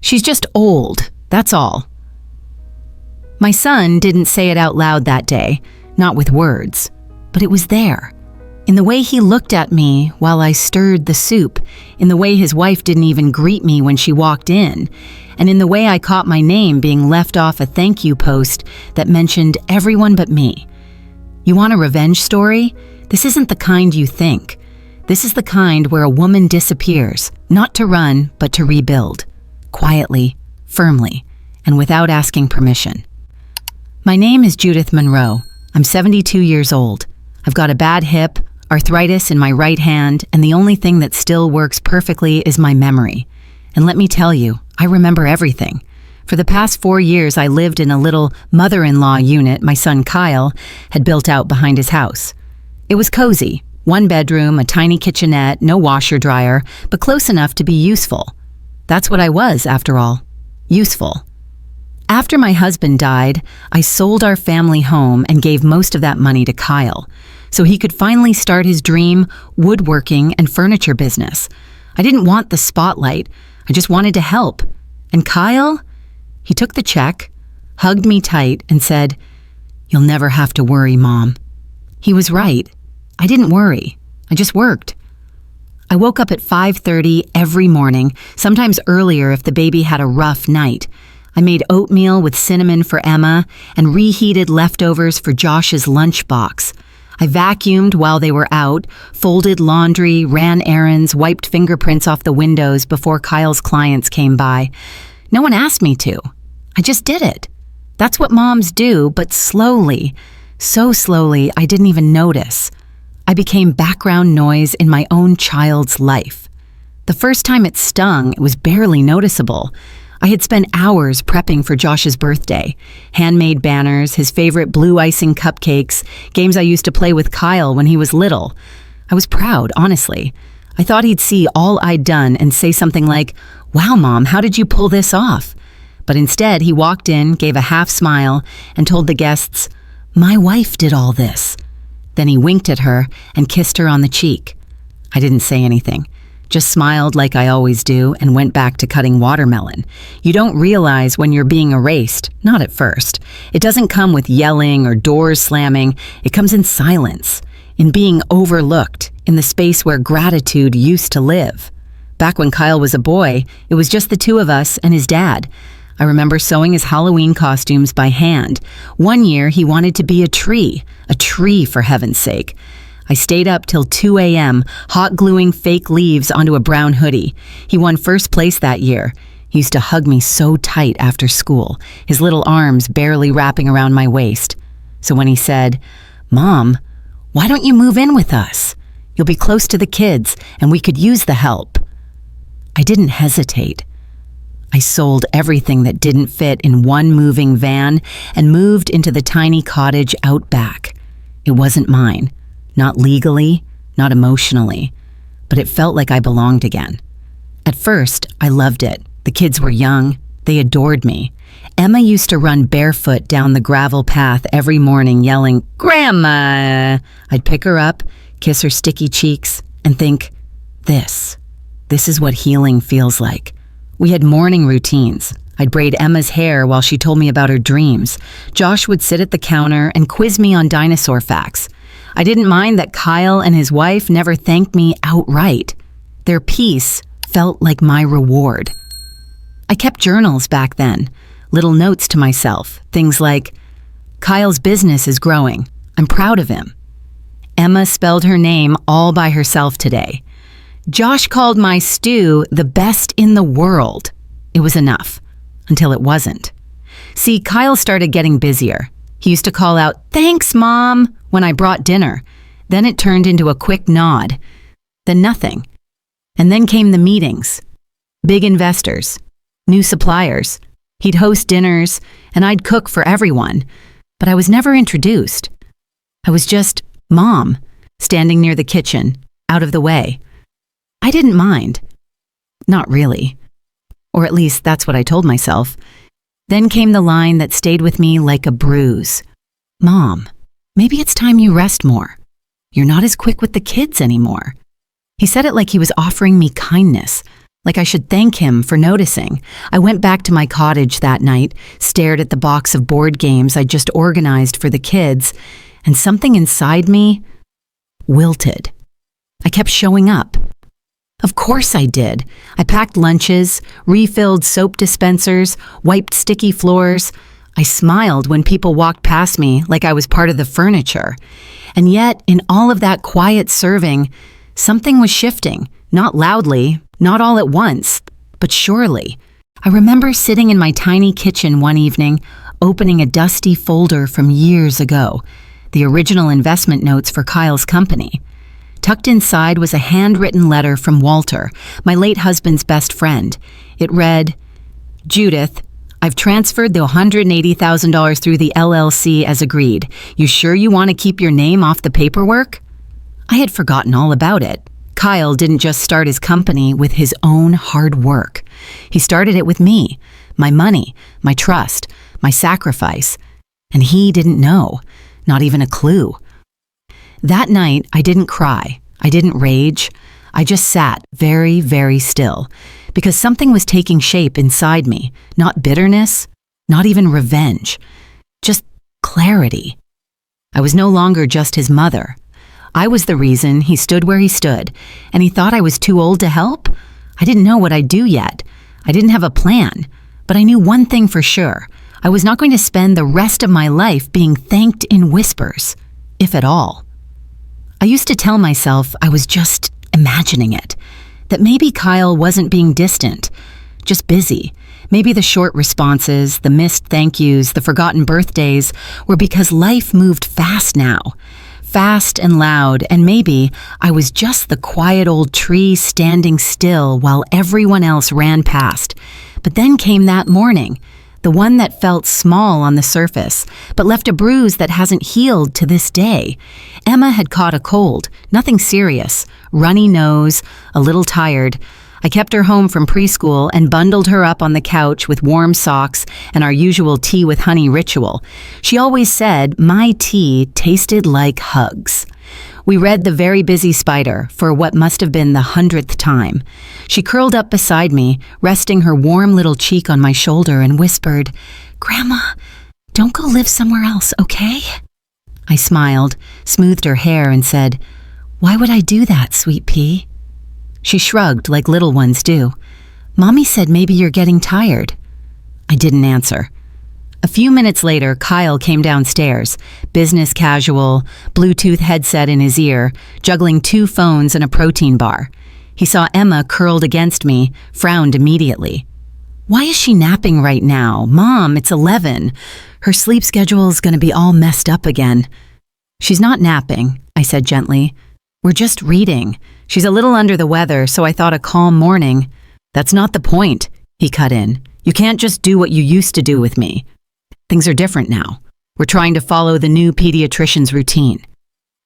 She's just old, that's all. My son didn't say it out loud that day, not with words, but it was there. In the way he looked at me while I stirred the soup, in the way his wife didn't even greet me when she walked in, and in the way I caught my name being left off a thank you post that mentioned everyone but me. You want a revenge story? This isn't the kind you think. This is the kind where a woman disappears, not to run, but to rebuild. Quietly, firmly, and without asking permission. My name is Judith Monroe. I'm 72 years old. I've got a bad hip, arthritis in my right hand, and the only thing that still works perfectly is my memory. And let me tell you, I remember everything. For the past 4 years, I lived in a little mother-in-law unit my son Kyle had built out behind his house. It was cozy, 1 bedroom, a tiny kitchenette, no washer dryer, but close enough to be useful. That's what I was, after all, useful. After my husband died, I sold our family home and gave most of that money to Kyle, so he could finally start his dream woodworking and furniture business. I didn't want the spotlight, I just wanted to help. And Kyle? He took the check, hugged me tight, and said, "You'll never have to worry, Mom." He was right. I didn't worry. I just worked. I woke up at 5:30 every morning, sometimes earlier if the baby had a rough night. I made oatmeal with cinnamon for Emma and reheated leftovers for Josh's lunchbox. I vacuumed while they were out, folded laundry, ran errands, wiped fingerprints off the windows before Kyle's clients came by. No one asked me to. I just did it. That's what moms do, but slowly, so slowly I didn't even notice. I became background noise in my own child's life. The first time it stung, it was barely noticeable. I had spent hours prepping for Josh's birthday. Handmade banners, his favorite blue icing cupcakes, games I used to play with Kyle when he was little. I was proud, honestly. I thought he'd see all I'd done and say something like, "Wow, Mom, how did you pull this off?" But instead, he walked in, gave a half smile, and told the guests, "My wife did all this." Then he winked at her and kissed her on the cheek. I didn't say anything. Just smiled like I always do and went back to cutting watermelon. You don't realize when you're being erased, not at first. It doesn't come with yelling or doors slamming. It comes in silence, in being overlooked, in the space where gratitude used to live. Back when Kyle was a boy, it was just the two of us and his dad. I remember sewing his Halloween costumes by hand. One year, he wanted to be a tree for heaven's sake. I stayed up till 2 a.m., hot gluing fake leaves onto a brown hoodie. He won first place that year. He used to hug me so tight after school, his little arms barely wrapping around my waist. So when he said, "Mom, why don't you move in with us? You'll be close to the kids, and we could use the help." I didn't hesitate. I sold everything that didn't fit in one moving van and moved into the tiny cottage out back. It wasn't mine. Not legally, not emotionally, but it felt like I belonged again. At first, I loved it. The kids were young. They adored me. Emma used to run barefoot down the gravel path every morning yelling, "Grandma!" I'd pick her up, kiss her sticky cheeks, and think, this is what healing feels like. We had morning routines. I'd braid Emma's hair while she told me about her dreams. Josh would sit at the counter and quiz me on dinosaur facts. I didn't mind that Kyle and his wife never thanked me outright. Their peace felt like my reward. I kept journals back then, little notes to myself, things like, "Kyle's business is growing. I'm proud of him." Emma spelled her name all by herself today. Josh called my stew the best in the world. It was enough, until it wasn't. See, Kyle started getting busier. He used to call out, "Thanks, Mom," when I brought dinner. Then it turned into a quick nod. Then nothing. And then came the meetings. Big investors. New suppliers. He'd host dinners, and I'd cook for everyone. But I was never introduced. I was just Mom, standing near the kitchen, out of the way. I didn't mind. Not really. Or at least that's what I told myself. Then came the line that stayed with me like a bruise. "Mom, maybe it's time you rest more. You're not as quick with the kids anymore." He said it like he was offering me kindness, Like I should thank him for noticing. I went back to my cottage that night, stared at the box of board games I'd just organized for the kids, and something inside me wilted. I kept showing up. Of course I did. I packed lunches, refilled soap dispensers, wiped sticky floors. I smiled when people walked past me like I was part of the furniture. And yet, in all of that quiet serving, something was shifting, not loudly, not all at once, but surely. I remember sitting in my tiny kitchen one evening, opening a dusty folder from years ago, the original investment notes for Kyle's company. Tucked inside was a handwritten letter from Walter, my late husband's best friend. It read, "Judith, I've transferred the $180,000 through the LLC as agreed. You sure you want to keep your name off the paperwork?" I had forgotten all about it. Kyle didn't just start his company with his own hard work. He started it with me, my money, my trust, my sacrifice. And he didn't know, not even a clue. That night, I didn't cry. I didn't rage. I just sat very, very still because something was taking shape inside me. Not bitterness, not even revenge, just clarity. I was no longer just his mother. I was the reason he stood where he stood, and he thought I was too old to help? I didn't know what I'd do yet. I didn't have a plan, but I knew one thing for sure. I was not going to spend the rest of my life being thanked in whispers, if at all. I used to tell myself I was just imagining it, that maybe Kyle wasn't being distant, just busy. Maybe the short responses, the missed thank yous, the forgotten birthdays were because life moved fast now. Fast and loud, and maybe I was just the quiet old tree standing still while everyone else ran past. But then came that morning, the one that felt small on the surface, but left a bruise that hasn't healed to this day. Emma had caught a cold, nothing serious, runny nose, a little tired. I kept her home from preschool and bundled her up on the couch with warm socks and our usual tea with honey ritual. She always said my tea tasted like hugs. We read The Very Busy Spider for what must have been the 100th time. She curled up beside me, resting her warm little cheek on my shoulder and whispered, "Grandma, don't go live somewhere else, okay?" I smiled, smoothed her hair, and said, "Why would I do that, sweet pea?" She shrugged like little ones do. "Mommy said maybe you're getting tired." I didn't answer. A few minutes later, Kyle came downstairs, business casual, Bluetooth headset in his ear, juggling 2 phones and a protein bar. He saw Emma curled against me, frowned immediately. "Why is she napping right now? Mom, it's 11. Her sleep schedule's gonna be all messed up again." "She's not napping," I said gently. "We're just reading. She's a little under the weather, so I thought a calm morning." "That's not the point," he cut in. "You can't just do what you used to do with me. Things are different now. We're trying to follow the new pediatrician's routine."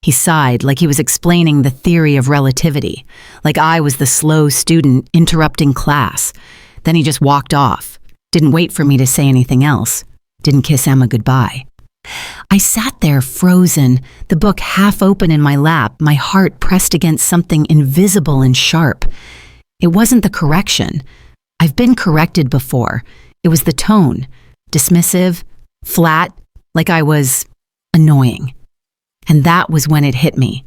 He sighed like he was explaining the theory of relativity, like I was the slow student interrupting class. Then he just walked off, didn't wait for me to say anything else, didn't kiss Emma goodbye. I sat there frozen, the book half open in my lap, my heart pressed against something invisible and sharp. It wasn't the correction. I've been corrected before. It was the tone, dismissive, flat, like I was annoying. And that was when it hit me.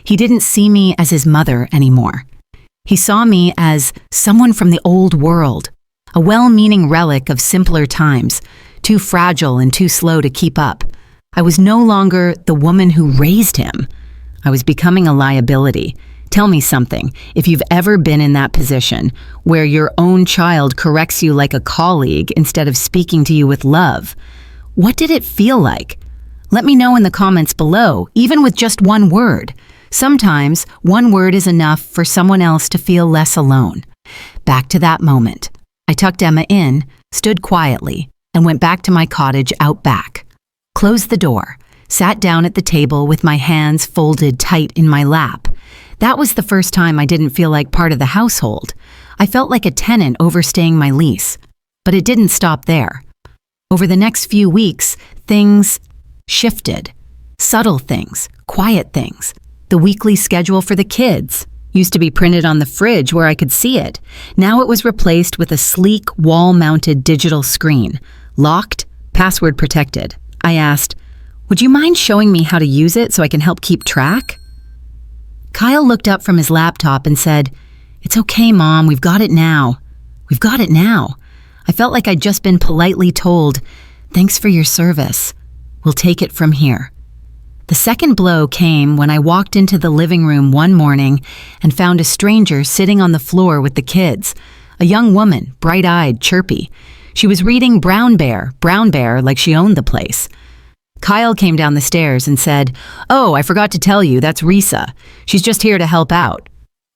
He didn't see me as his mother anymore. He saw me as someone from the old world, a well-meaning relic of simpler times, too fragile and too slow to keep up. I was no longer the woman who raised him. I was becoming a liability. Tell me something, if you've ever been in that position, where your own child corrects you like a colleague instead of speaking to you with love. What did it feel like? Let me know in the comments below, even with just one word. Sometimes one word is enough for someone else to feel less alone. Back to that moment. I tucked Emma in, stood quietly, and went back to my cottage out back. Closed the door, sat down at the table with my hands folded tight in my lap. That was the first time I didn't feel like part of the household. I felt like a tenant overstaying my lease. But it didn't stop there. Over the next few weeks, things shifted. Subtle things, quiet things. The weekly schedule for the kids. Used to be printed on the fridge where I could see it. Now it was replaced with a sleek, wall-mounted digital screen. Locked, password protected. I asked, "Would you mind showing me how to use it so I can help keep track?" Kyle looked up from his laptop and said, "It's okay, Mom, we've got it now. We've got it now." I felt like I'd just been politely told, "Thanks for your service. We'll take it from here." The second blow came when I walked into the living room one morning and found a stranger sitting on the floor with the kids. A young woman, bright-eyed, chirpy. She was reading Brown Bear like she owned the place. Kyle came down the stairs and said, "Oh, I forgot to tell you, that's Risa. She's just here to help out."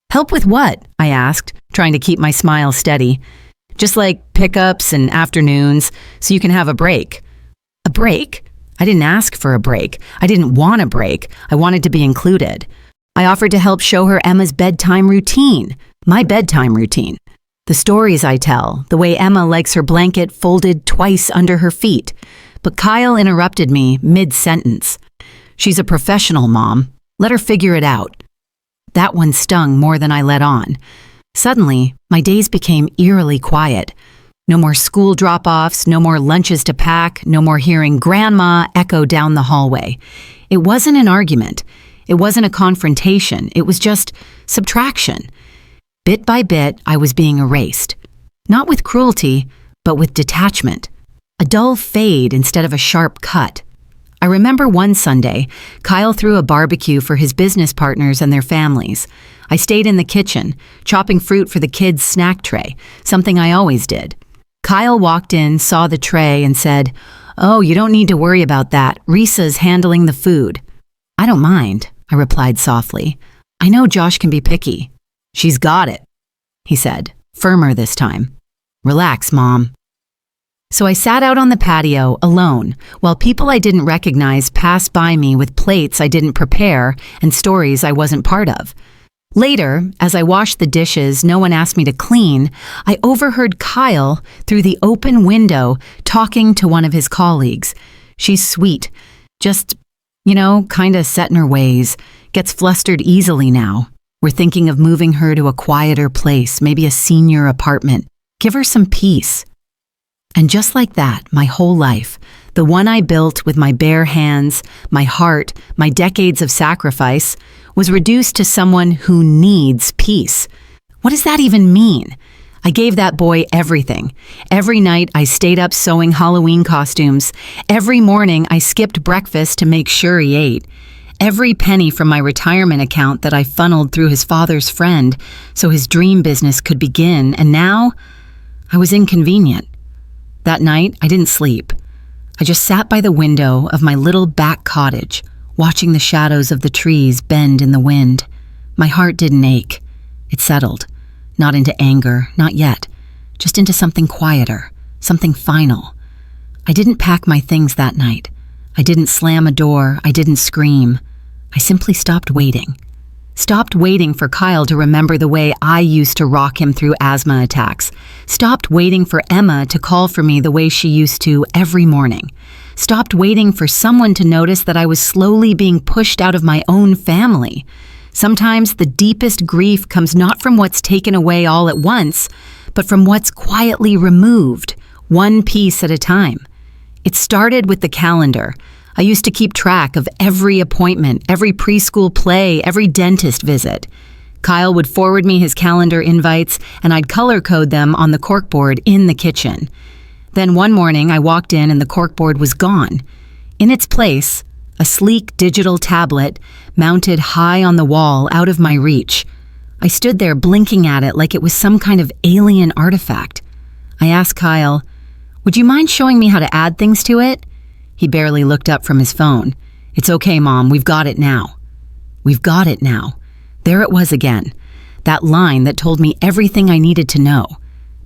"Help with what?" I asked, trying to keep my smile steady. "Just like pickups and afternoons, so you can have a break." "A break?" I didn't ask for a break. I didn't want a break. I wanted to be included. I offered to help show her Emma's bedtime routine, my bedtime routine. The stories I tell, the way Emma likes her blanket folded twice under her feet. But Kyle interrupted me mid-sentence. "She's a professional, Mom. Let her figure it out." That one stung more than I let on. Suddenly, my days became eerily quiet. No more school drop-offs, no more lunches to pack, no more hearing Grandma echo down the hallway. It wasn't an argument. It wasn't a confrontation. It was just subtraction. Bit by bit, I was being erased. Not with cruelty, but with detachment. A dull fade instead of a sharp cut. I remember one Sunday, Kyle threw a barbecue for his business partners and their families. I stayed in the kitchen, chopping fruit for the kids' snack tray, something I always did. Kyle walked in, saw the tray, and said, "Oh, you don't need to worry about that. Risa's handling the food." "I don't mind," I replied softly. "I know Josh can be picky." "She's got it," he said, firmer this time. "Relax, Mom." So I sat out on the patio, alone, while people I didn't recognize passed by me with plates I didn't prepare and stories I wasn't part of. Later, as I washed the dishes no one asked me to clean, I overheard Kyle, through the open window, talking to one of his colleagues. She's sweet, just, kinda set in her ways, gets flustered easily now. We're thinking of moving her to a quieter place, maybe a senior apartment. Give her some peace. And just like that, my whole life, the one I built with my bare hands, my heart, my decades of sacrifice, was reduced to someone who needs peace. What does that even mean? I gave that boy everything. Every night I stayed up sewing Halloween costumes. Every morning I skipped breakfast to make sure he ate. Every penny from my retirement account that I funneled through his father's friend so his dream business could begin, and now I was inconvenient. That night I didn't sleep. I just sat by the window of my little back cottage, watching the shadows of the trees bend in the wind. My heart didn't ache. It settled. Not into anger, not yet. Just into something quieter, something final. I didn't pack my things that night. I didn't slam a door. I didn't scream. I simply stopped waiting. Stopped waiting for Kyle to remember the way I used to rock him through asthma attacks. Stopped waiting for Emma to call for me the way she used to every morning. Stopped waiting for someone to notice that I was slowly being pushed out of my own family. Sometimes the deepest grief comes not from what's taken away all at once, but from what's quietly removed, one piece at a time. It started with the calendar. I used to keep track of every appointment, every preschool play, every dentist visit. Kyle would forward me his calendar invites, and I'd color code them on the corkboard in the kitchen. Then one morning I walked in and the corkboard was gone. In its place, a sleek digital tablet mounted high on the wall out of my reach. I stood there blinking at it like it was some kind of alien artifact. I asked Kyle, "Would you mind showing me how to add things to it?" He barely looked up from his phone. "It's okay, Mom, we've got it now." We've got it now. There it was again. That line that told me everything I needed to know.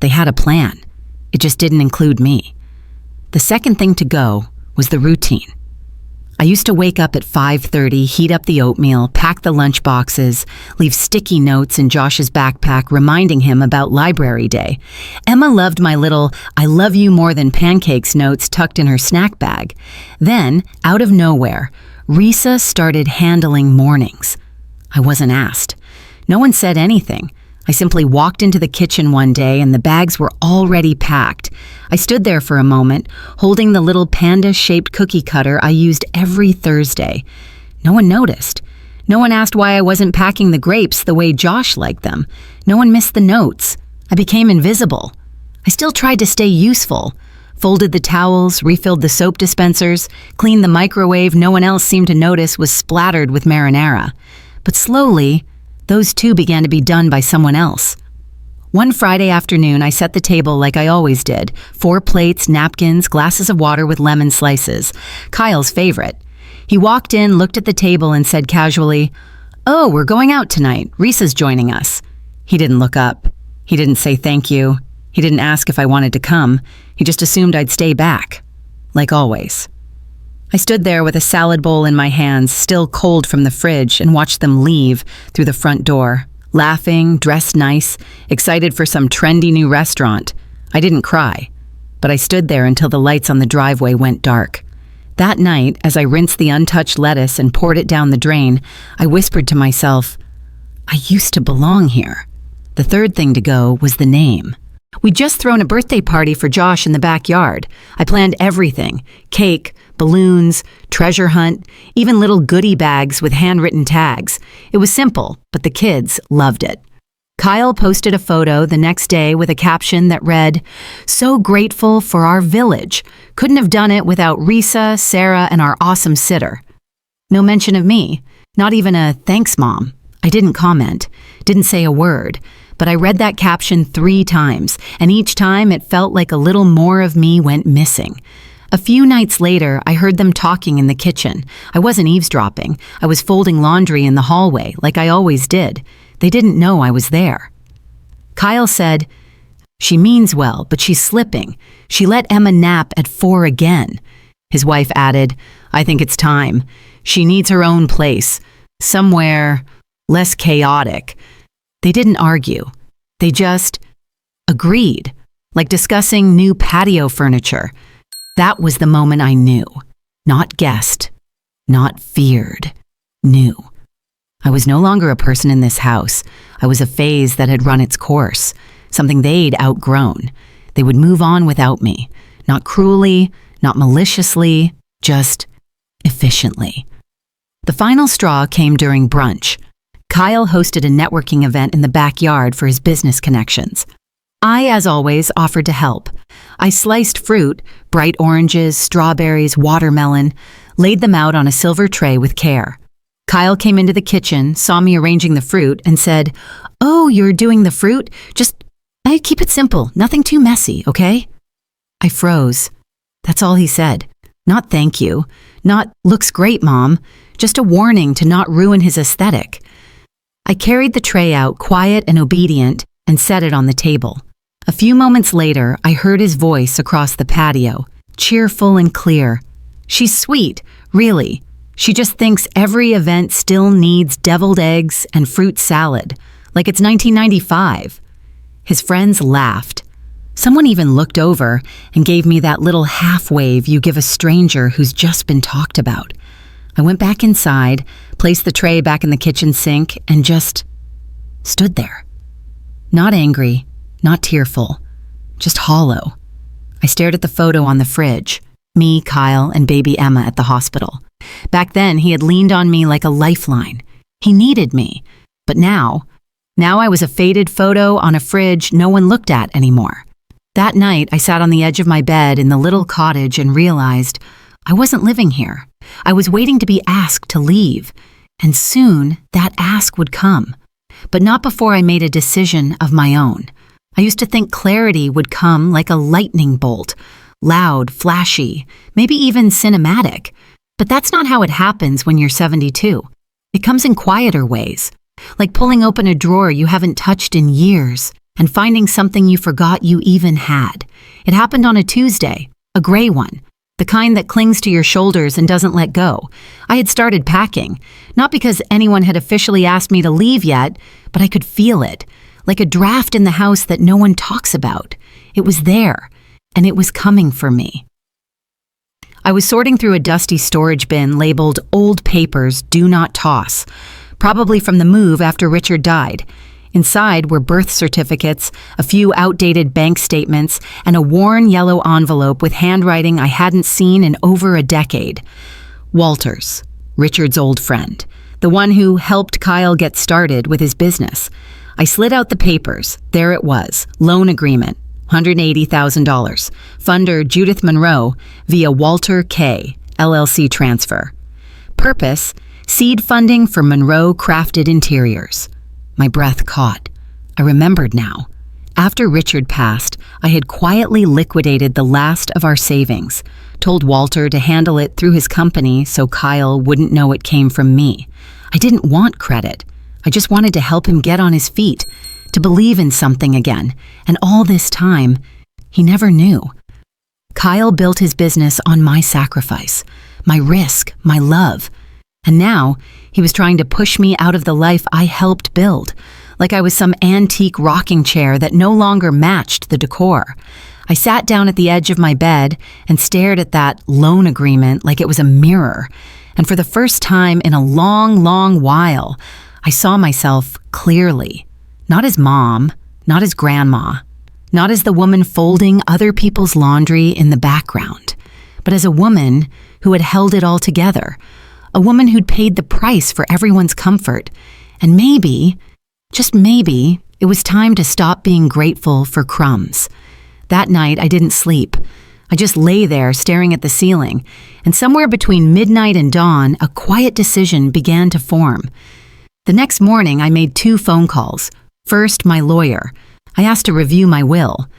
They had a plan. It just didn't include me. The second thing to go was the routine. I used to wake up at 5:30, heat up the oatmeal, pack the lunch boxes, leave sticky notes in Josh's backpack reminding him about library day. Emma loved my little "I love you more than pancakes" notes tucked in her snack bag. Then, out of nowhere, Risa started handling mornings. I wasn't asked. No one said anything. I simply walked into the kitchen one day and the bags were already packed. I stood there for a moment, holding the little panda-shaped cookie cutter I used every Thursday. No one noticed. No one asked why I wasn't packing the grapes the way Josh liked them. No one missed the notes. I became invisible. I still tried to stay useful. Folded the towels, refilled the soap dispensers, cleaned the microwave no one else seemed to notice was splattered with marinara. But slowly, those too began to be done by someone else. One Friday afternoon, I set the table like I always did. 4 plates, napkins, glasses of water with lemon slices. Kyle's favorite. He walked in, looked at the table, and said casually, "Oh, we're going out tonight. Risa's joining us." He didn't look up. He didn't say thank you. He didn't ask if I wanted to come. He just assumed I'd stay back. Like always. I stood there with a salad bowl in my hands, still cold from the fridge, and watched them leave through the front door, laughing, dressed nice, excited for some trendy new restaurant. I didn't cry, but I stood there until the lights on the driveway went dark. That night, as I rinsed the untouched lettuce and poured it down the drain, I whispered to myself, I used to belong here. The third thing to go was the name. We'd just thrown a birthday party for Josh in the backyard. I planned everything: cake, balloons, treasure hunt, even little goodie bags with handwritten tags. It was simple, but the kids loved it. Kyle posted a photo the next day with a caption that read, "So grateful for our village. Couldn't have done it without Risa, Sarah, and our awesome sitter." No mention of me, not even a "thanks, Mom." I didn't comment, didn't say a word, but I read that caption 3 times, and each time it felt like a little more of me went missing. A few nights later, I heard them talking in the kitchen. I wasn't eavesdropping. I was folding laundry in the hallway, like I always did. They didn't know I was there. Kyle said, "She means well, but she's slipping. She let Emma nap at 4 again." His wife added, "I think it's time. She needs her own place. Somewhere less chaotic." They didn't argue. They just agreed, like discussing new patio furniture. That was the moment I knew. Not guessed, not feared, knew. I was no longer a person in this house. I was a phase that had run its course, something they'd outgrown. They would move on without me, not cruelly, not maliciously, just efficiently. The final straw came during brunch. Kyle hosted a networking event in the backyard for his business connections. I, as always, offered to help. I sliced fruit, bright oranges, strawberries, watermelon, laid them out on a silver tray with care. Kyle came into the kitchen, saw me arranging the fruit, and said, "Oh, you're doing the fruit? Just keep it simple, nothing too messy, okay?" I froze. That's all he said. Not thank you, not looks great, Mom, just a warning to not ruin his aesthetic. I carried the tray out, quiet and obedient, and set it on the table. A few moments later, I heard his voice across the patio, cheerful and clear. "She's sweet, really. She just thinks every event still needs deviled eggs and fruit salad, like it's 1995. His friends laughed. Someone even looked over and gave me that little half wave you give a stranger who's just been talked about. I went back inside, placed the tray back in the kitchen sink, and just stood there. Not angry, not tearful, just hollow. I stared at the photo on the fridge, me, Kyle, and baby Emma at the hospital. Back then, he had leaned on me like a lifeline. He needed me. But now I was a faded photo on a fridge no one looked at anymore. That night, I sat on the edge of my bed in the little cottage and realized I wasn't living here. I was waiting to be asked to leave, and soon that ask would come. But not before I made a decision of my own. I used to think clarity would come like a lightning bolt, loud, flashy, maybe even cinematic. But that's not how it happens when you're 72. It comes in quieter ways, like pulling open a drawer you haven't touched in years and finding something you forgot you even had. It happened on a Tuesday, a gray one. The kind that clings to your shoulders and doesn't let go. I had started packing, not because anyone had officially asked me to leave yet, but I could feel it, like a draft in the house that no one talks about. It was there, and it was coming for me. I was sorting through a dusty storage bin labeled "Old Papers, Do Not Toss." probably from the move after Richard died. Inside were birth certificates, a few outdated bank statements, and a worn yellow envelope with handwriting I hadn't seen in over a decade. Walters, Richard's old friend, the one who helped Kyle get started with his business. I slid out the papers. There it was, loan agreement, $180,000. Funder Judith Monroe via Walter K. LLC transfer. Purpose, seed funding for Monroe Crafted Interiors. My breath caught. I remembered now. After Richard passed, I had quietly liquidated the last of our savings, told Walter to handle it through his company so Kyle wouldn't know it came from me. I didn't want credit. I just wanted to help him get on his feet, to believe in something again. And all this time, he never knew. Kyle built his business on my sacrifice, my risk, my love. And now, he was trying to push me out of the life I helped build, like I was some antique rocking chair that no longer matched the decor. I sat down at the edge of my bed and stared at that loan agreement like it was a mirror. And for the first time in a long, long while, I saw myself clearly. Not as mom, not as grandma, not as the woman folding other people's laundry in the background, but as a woman who had held it all together, a woman who'd paid the price for everyone's comfort. And maybe, just maybe, it was time to stop being grateful for crumbs. That night, I didn't sleep. I just lay there staring at the ceiling, and somewhere between midnight and dawn, a quiet decision began to form. The next morning, I made 2 phone calls. First, my lawyer. I asked to review my will.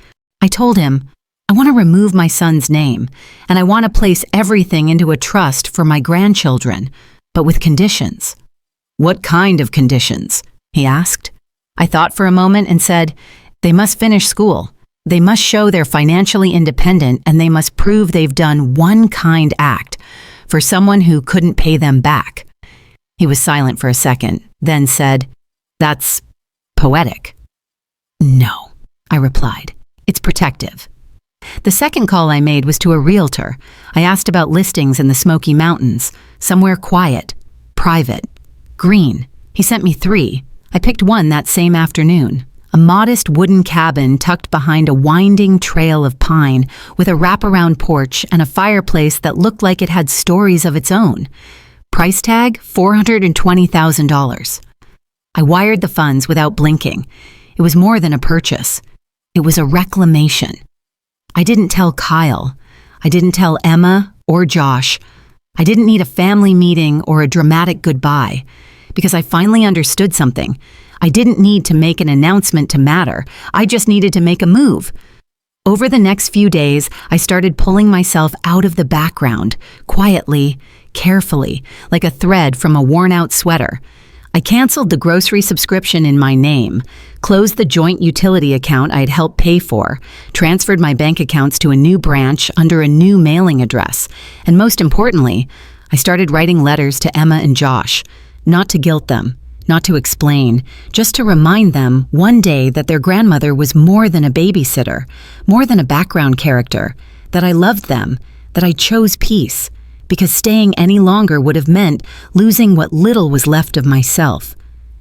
I told him, I want to remove my son's name, and I want to place everything into a trust for my grandchildren, but with conditions. What kind of conditions? He asked. I thought for a moment and said, they must finish school. They must show they're financially independent, and they must prove they've done one kind act for someone who couldn't pay them back. He was silent for a second, then said, that's poetic. No, I replied. It's protective. The second call I made was to a realtor. I asked about listings in the Smoky Mountains, somewhere quiet, private, green. He sent me 3. I picked one that same afternoon. A modest wooden cabin tucked behind a winding trail of pine with a wraparound porch and a fireplace that looked like it had stories of its own. Price tag, $420,000. I wired the funds without blinking. It was more than a purchase. It was a reclamation. I didn't tell Kyle. I didn't tell Emma or Josh. I didn't need a family meeting or a dramatic goodbye, because I finally understood something. I didn't need to make an announcement to matter. I just needed to make a move. Over the next few days, I started pulling myself out of the background, quietly, carefully, like a thread from a worn-out sweater. I canceled the grocery subscription in my name, closed the joint utility account I'd helped pay for, transferred my bank accounts to a new branch under a new mailing address, and most importantly, I started writing letters to Emma and Josh, not to guilt them, not to explain, just to remind them one day that their grandmother was more than a babysitter, more than a background character, that I loved them, that I chose peace, because staying any longer would have meant losing what little was left of myself.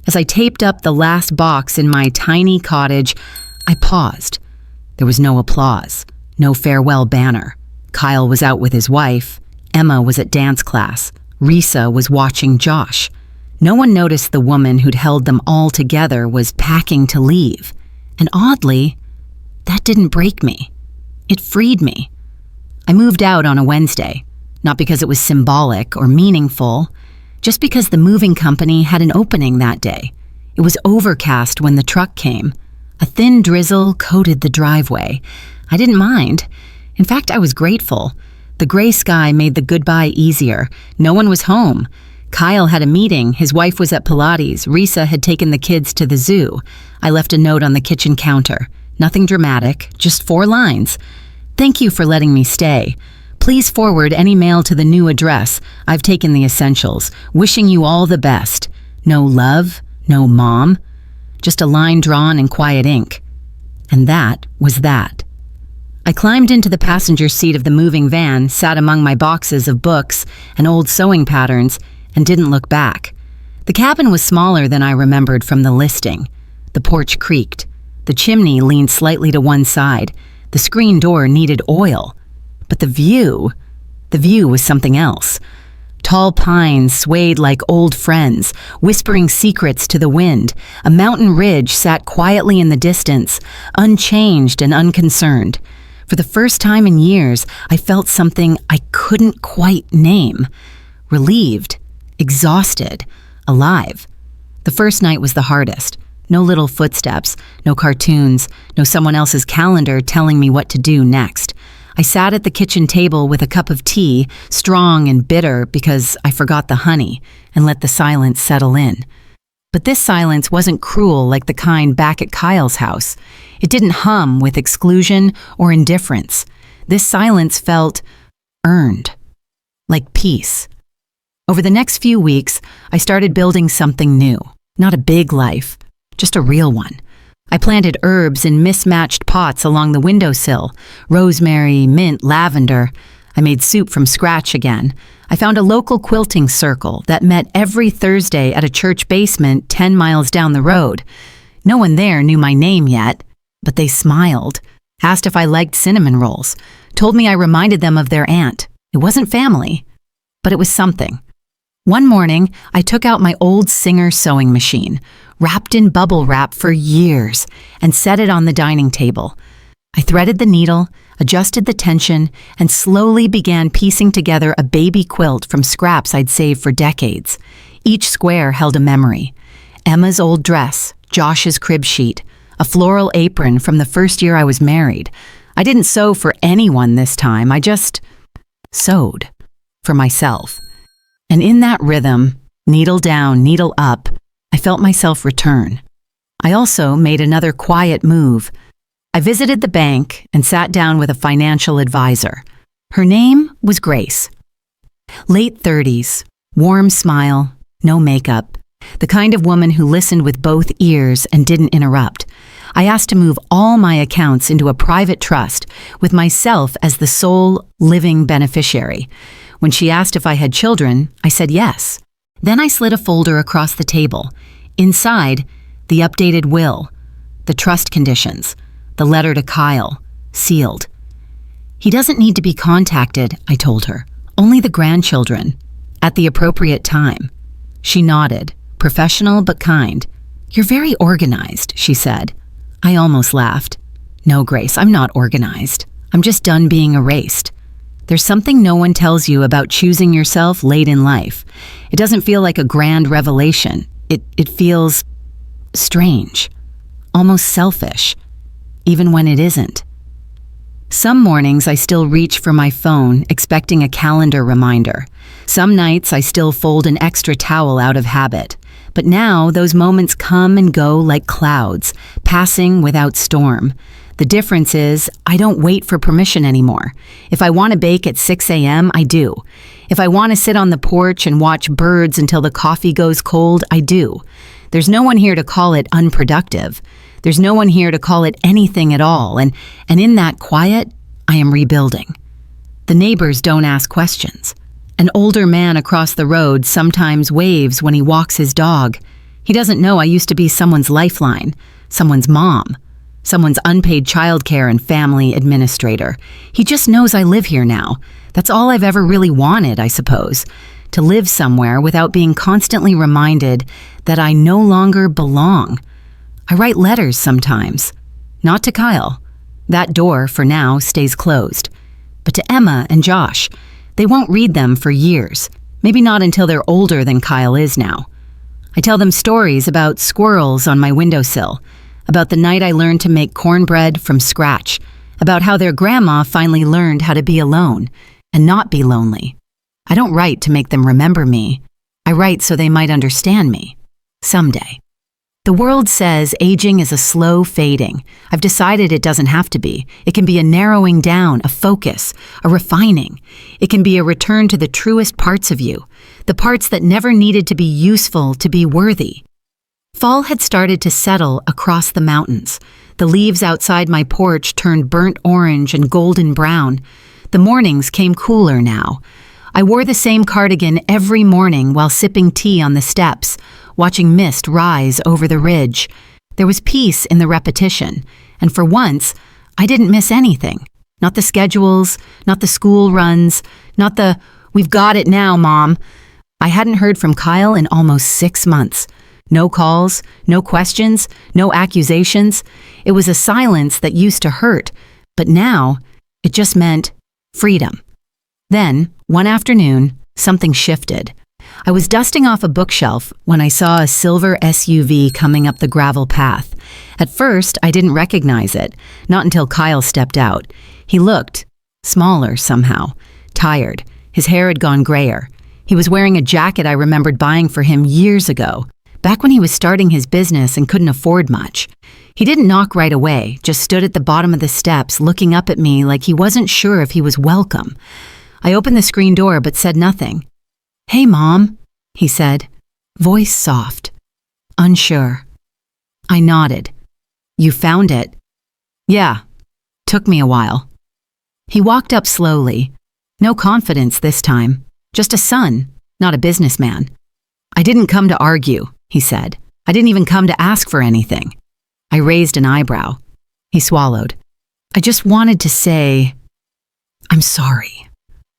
As I taped up the last box in my tiny cottage, I paused. There was no applause, no farewell banner. Kyle was out with his wife. Emma was at dance class. Risa was watching Josh. No one noticed the woman who'd held them all together was packing to leave. And oddly, that didn't break me. It freed me. I moved out on a Wednesday. Not because it was symbolic or meaningful, just because the moving company had an opening that day. It was overcast when the truck came. A thin drizzle coated the driveway. I didn't mind. In fact, I was grateful. The gray sky made the goodbye easier. No one was home. Kyle had a meeting. His wife was at Pilates. Risa had taken the kids to the zoo. I left a note on the kitchen counter. Nothing dramatic, just 4 lines. Thank you for letting me stay. Please forward any mail to the new address. I've taken the essentials. Wishing you all the best. No love, no mom. Just a line drawn in quiet ink. And that was that. I climbed into the passenger seat of the moving van, sat among my boxes of books and old sewing patterns, and didn't look back. The cabin was smaller than I remembered from the listing. The porch creaked. The chimney leaned slightly to one side. The screen door needed oil. But the view was something else. Tall pines swayed like old friends, whispering secrets to the wind. A mountain ridge sat quietly in the distance, unchanged and unconcerned. For the first time in years, I felt something I couldn't quite name. Relieved, exhausted, alive. The first night was the hardest. No little footsteps, no cartoons, no someone else's calendar telling me what to do next. I sat at the kitchen table with a cup of tea, strong and bitter because I forgot the honey, and let the silence settle in. But this silence wasn't cruel like the kind back at Kyle's house. It didn't hum with exclusion or indifference. This silence felt earned, like peace. Over the next few weeks, I started building something new. Not a big life, just a real one. I planted herbs in mismatched pots along the windowsill, rosemary, mint, lavender. I made soup from scratch again. I found a local quilting circle that met every Thursday at a church basement 10 miles down the road. No one there knew my name yet, but they smiled, asked if I liked cinnamon rolls, told me I reminded them of their aunt. It wasn't family, but it was something. One morning, I took out my old Singer sewing machine, wrapped in bubble wrap for years, and set it on the dining table. I threaded the needle, adjusted the tension, and slowly began piecing together a baby quilt from scraps I'd saved for decades. Each square held a memory. Emma's old dress, Josh's crib sheet, a floral apron from the first year I was married. I didn't sew for anyone this time, I just sewed for myself. And in that rhythm, needle down, needle up, I felt myself return. I also made another quiet move. I visited the bank and sat down with a financial advisor. Her name was Grace. Late 30s, warm smile, no makeup, the kind of woman who listened with both ears and didn't interrupt. I asked to move all my accounts into a private trust with myself as the sole living beneficiary. When she asked if I had children, I said yes. Then I slid a folder across the table. Inside, the updated will, the trust conditions, the letter to Kyle, sealed. He doesn't need to be contacted, I told her. Only the grandchildren, at the appropriate time. She nodded, professional but kind. You're very organized, she said. I almost laughed. No, Grace, I'm not organized. I'm just done being erased. There's something no one tells you about choosing yourself late in life. It doesn't feel like a grand revelation. It feels strange, almost selfish, even when it isn't. Some mornings I still reach for my phone, expecting a calendar reminder. Some nights I still fold an extra towel out of habit. But now those moments come and go like clouds, passing without storm. The difference is, I don't wait for permission anymore. If I want to bake at 6 a.m., I do. If I want to sit on the porch and watch birds until the coffee goes cold, I do. There's no one here to call it unproductive. There's no one here to call it anything at all, and in that quiet, I am rebuilding. The neighbors don't ask questions. An older man across the road sometimes waves when he walks his dog. He doesn't know I used to be someone's lifeline, someone's mom, someone's unpaid childcare and family administrator. He just knows I live here now. That's all I've ever really wanted, I suppose, to live somewhere without being constantly reminded that I no longer belong. I write letters sometimes. Not to Kyle. That door, for now, stays closed. But to Emma and Josh. They won't read them for years. Maybe not until they're older than Kyle is now. I tell them stories about squirrels on my windowsill, about the night I learned to make cornbread from scratch, about how their grandma finally learned how to be alone and not be lonely. I don't write to make them remember me. I write so they might understand me. Someday. The world says aging is a slow fading. I've decided it doesn't have to be. It can be a narrowing down, a focus, a refining. It can be a return to the truest parts of you, the parts that never needed to be useful to be worthy. Fall had started to settle across the mountains. The leaves outside my porch turned burnt orange and golden brown. The mornings came cooler now. I wore the same cardigan every morning while sipping tea on the steps, watching mist rise over the ridge. There was peace in the repetition, and for once, I didn't miss anything. Not the schedules, not the school runs, not the, "We've got it now, Mom." I hadn't heard from Kyle in almost 6 months. No calls, no questions, no accusations. It was a silence that used to hurt, but now it just meant freedom. Then, one afternoon, something shifted. I was dusting off a bookshelf when I saw a silver SUV coming up the gravel path. At first, I didn't recognize it, not until Kyle stepped out. He looked smaller somehow, tired. His hair had gone grayer. He was wearing a jacket I remembered buying for him years ago, back when he was starting his business and couldn't afford much. He didn't knock right away, just stood at the bottom of the steps looking up at me like he wasn't sure if he was welcome. I opened the screen door but said nothing. "Hey, Mom," he said, voice soft, unsure. I nodded. "You found it?" "Yeah, took me a while." He walked up slowly. No confidence this time, just a son, not a businessman. "I didn't come to argue," he said. "I didn't even come to ask for anything." I raised an eyebrow. He swallowed. "I just wanted to say, I'm sorry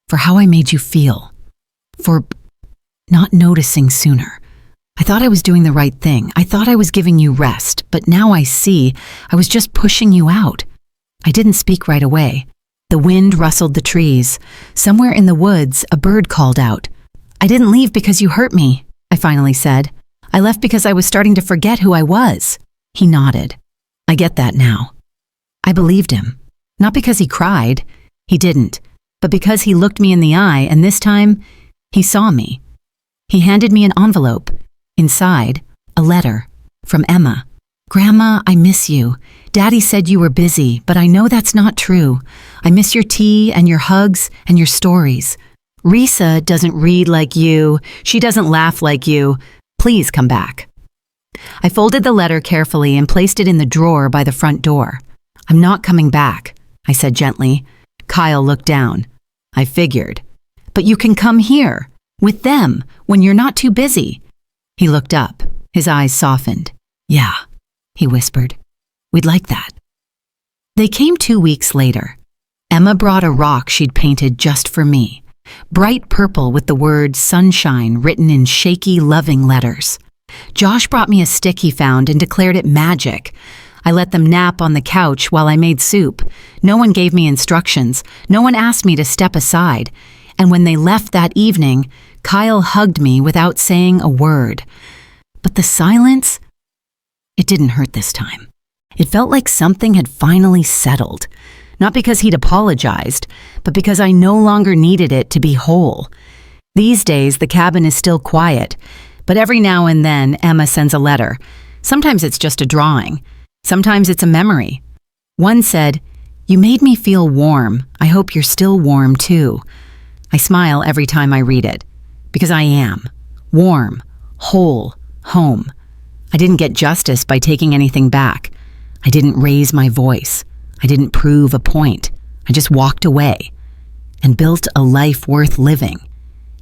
for how I made you feel, for not noticing sooner. I thought I was doing the right thing. I thought I was giving you rest, but now I see I was just pushing you out." I didn't speak right away. The wind rustled the trees. Somewhere in the woods, a bird called out. "I didn't leave because you hurt me," I finally said. "I left because I was starting to forget who I was." He nodded. "I get that now." I believed him. Not because he cried. He didn't. But because he looked me in the eye, and this time, he saw me. He handed me an envelope. Inside, a letter from Emma. "Grandma, I miss you. Daddy said you were busy, but I know that's not true. I miss your tea and your hugs and your stories. Risa doesn't read like you. She doesn't laugh like you. Please come back." I folded the letter carefully and placed it in the drawer by the front door. "I'm not coming back," I said gently. Kyle looked down. "I figured. But you can come here, with them, when you're not too busy." He looked up. His eyes softened. "Yeah," he whispered. "We'd like that." They came 2 weeks later. Emma brought a rock she'd painted just for me. Bright purple with the word sunshine written in shaky, loving letters. Josh brought me a stick he found and declared it magic. I let them nap on the couch while I made soup. No one gave me instructions. No one asked me to step aside. And when they left that evening, Kyle hugged me without saying a word. But the silence, it didn't hurt this time. It felt like something had finally settled. Not because he'd apologized, but because I no longer needed it to be whole. These days, the cabin is still quiet, but every now and then, Emma sends a letter. Sometimes it's just a drawing. Sometimes it's a memory. One said, "You made me feel warm. I hope you're still warm, too." I smile every time I read it, because I am. Warm, whole, home. I didn't get justice by taking anything back. I didn't raise my voice. I didn't prove a point. I just walked away and built a life worth living.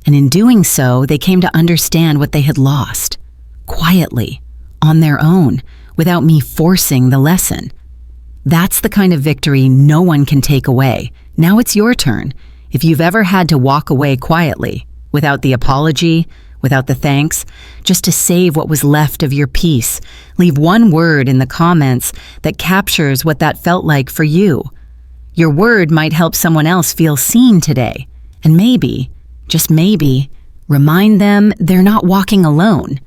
And in doing so, they came to understand what they had lost, quietly, on their own, without me forcing the lesson. That's the kind of victory no one can take away. Now it's your turn. If you've ever had to walk away quietly, without the apology, without the thanks, just to save what was left of your peace, leave one word in the comments that captures what that felt like for you. Your word might help someone else feel seen today, and maybe, just maybe, remind them they're not walking alone.